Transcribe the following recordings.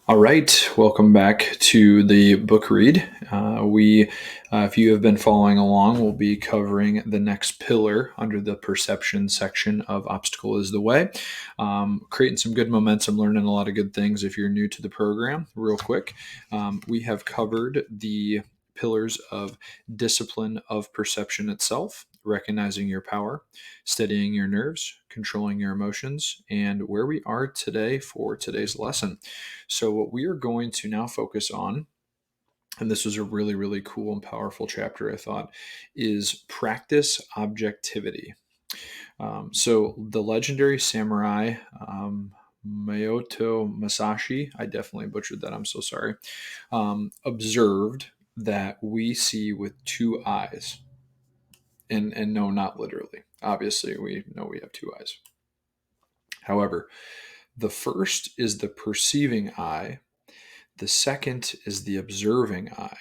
All right, welcome back to the book read. If you have been following along, we'll be covering the next pillar under the perception section of Obstacle is the Way. Creating some good momentum, learning a lot of good things if you're new to the program. Real quick, we have covered the pillars of discipline of perception itself, recognizing your power, steadying your nerves, controlling your emotions, and where we are today for today's lesson. So, what we are going to now focus on, and this was a really, really cool and powerful chapter, I thought, is practice objectivity. The legendary samurai Miyamoto Musashi, I definitely butchered that, I'm so sorry, observed that we see with two eyes. And no, not literally. Obviously, we know we have two eyes. However, the first is the perceiving eye. The second is the observing eye.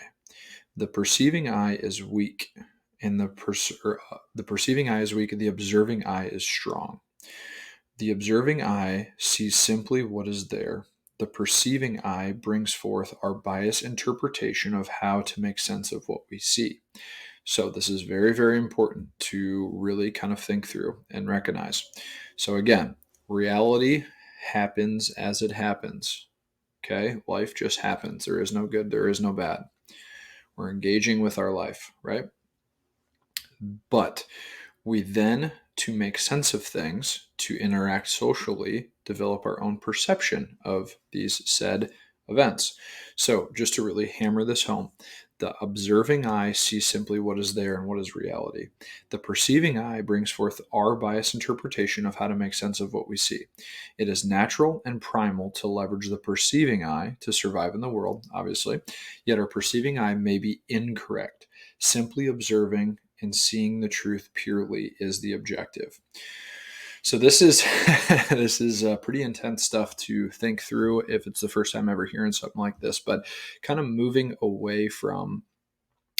The perceiving eye is weak, and the perceiving eye is weak, and the observing eye is strong. The observing eye sees simply what is there. The perceiving eye brings forth our biased interpretation of how to make sense of what we see. So, this is very, very important to really kind of think through and recognize. So, again, reality happens as it happens. Okay, life just happens. There is no good, there is no bad. We're engaging with our life, right? But we then, to make sense of things, to interact socially, develop our own perception of these said events. So, just to really hammer this home, the observing eye sees simply what is there and what is reality. The perceiving eye brings forth our biased interpretation of how to make sense of what we see. It is natural and primal to leverage the perceiving eye to survive in the world, obviously, yet our perceiving eye may be incorrect. Simply observing and seeing the truth purely is the objective. So this is this is pretty intense stuff to think through if it's the first time ever hearing something like this. But kind of moving away from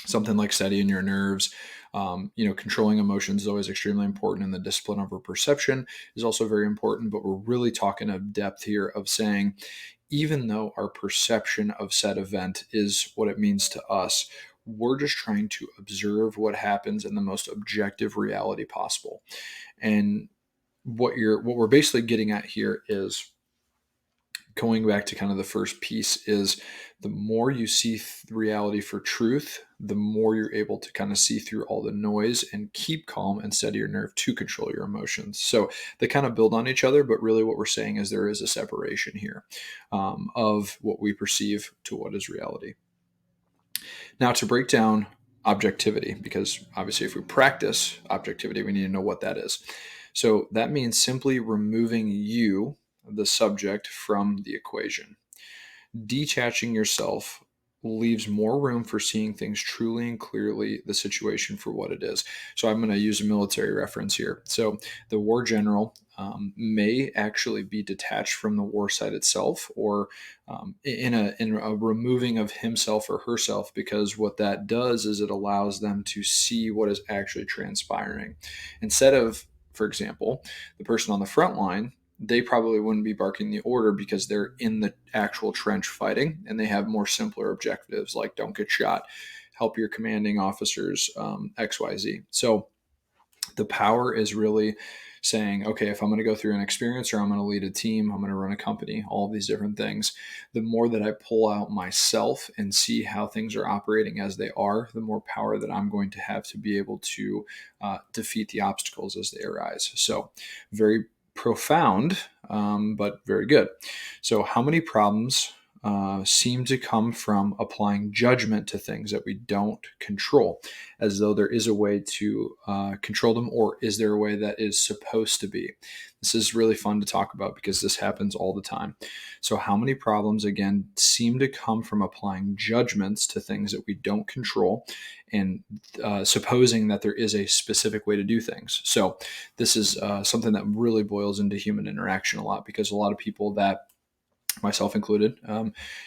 something like steadying your nerves, controlling emotions is always extremely important, and the discipline of our perception is also very important. But we're really talking of depth here of saying, even though our perception of said event is what it means to us, we're just trying to observe what happens in the most objective reality possible. And what we're basically getting at here is going back to kind of the first piece is the more you see reality for truth, the more you're able to kind of see through all the noise and keep calm and steady your nerve to control your emotions. So they kind of build on each other, but really what we're saying is there is a separation here of what we perceive to what is reality. Now, to break down objectivity, because obviously if we practice objectivity, we need to know what that is. So that means simply removing you, the subject, from the equation. Detaching yourself leaves more room for seeing things truly and clearly, the situation for what it is. So I'm going to use a military reference here. So the war general may actually be detached from the war site itself, or in a removing of himself or herself, because what that does is it allows them to see what is actually transpiring. Instead of, for example, the person on the front line, they probably wouldn't be barking the order because they're in the actual trench fighting, and they have more simpler objectives like don't get shot, help your commanding officers, XYZ. So the power is really saying, okay, if I'm going to go through an experience, or I'm going to lead a team, I'm going to run a company, all of these different things, the more that I pull out myself and see how things are operating as they are, the more power that I'm going to have to be able to defeat the obstacles as they arise. So very profound, but very good. So how many problems seem to come from applying judgment to things that we don't control, as though there is a way to control them, or is there a way that is supposed to be? This is really fun to talk about because this happens all the time. So, how many problems, again, seem to come from applying judgments to things that we don't control, and supposing that there is a specific way to do things? So, this is something that really boils into human interaction a lot, because a lot of people, that myself included,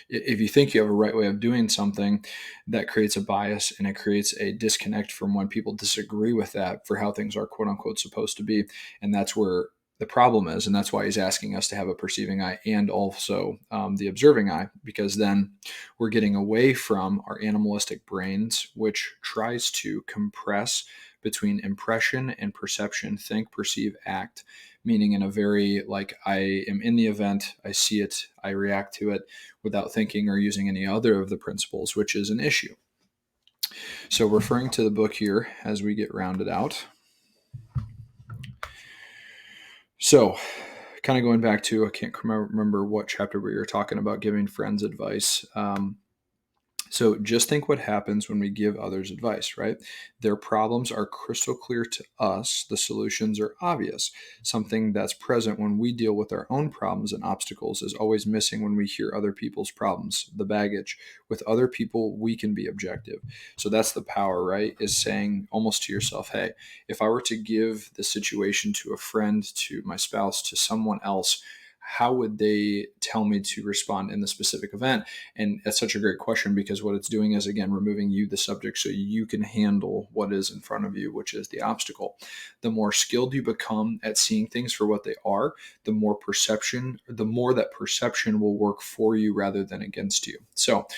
if you think you have a right way of doing something, that creates a bias, and it creates a disconnect from when people disagree with that for how things are quote unquote supposed to be. And that's where The problem is, and that's why he's asking us to have a perceiving eye and also the observing eye, because then we're getting away from our animalistic brains, which tries to compress between impression and perception, think, perceive, act, meaning in a very like I am in the event, I see it, I react to it without thinking or using any other of the principles, which is an issue. So, referring to the book here as we get rounded out. So, kind of going back to, I can't remember what chapter we were talking about giving friends advice. So just think what happens when we give others advice, right? Their problems are crystal clear to us. The solutions are obvious. Something that's present when we deal with our own problems and obstacles is always missing when we hear other people's problems, the baggage. With other people, we can be objective. So that's the power, right? Is saying almost to yourself, hey, if I were to give the situation to a friend, to my spouse, to someone else, how would they tell me to respond in the specific event? And that's such a great question, because what it's doing is, again, removing you, the subject, so you can handle what is in front of you, which is the obstacle. The more skilled you become at seeing things for what they are, the more that perception will work for you rather than against you. So,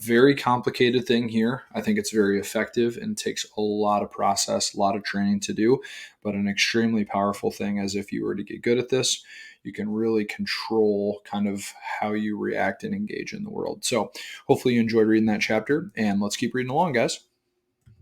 very complicated thing here. I think it's very effective and takes a lot of process, a lot of training to do, but an extremely powerful thing, as if you were to get good at this, you can really control kind of how you react and engage in the world. So hopefully you enjoyed reading that chapter, and let's keep reading along, guys.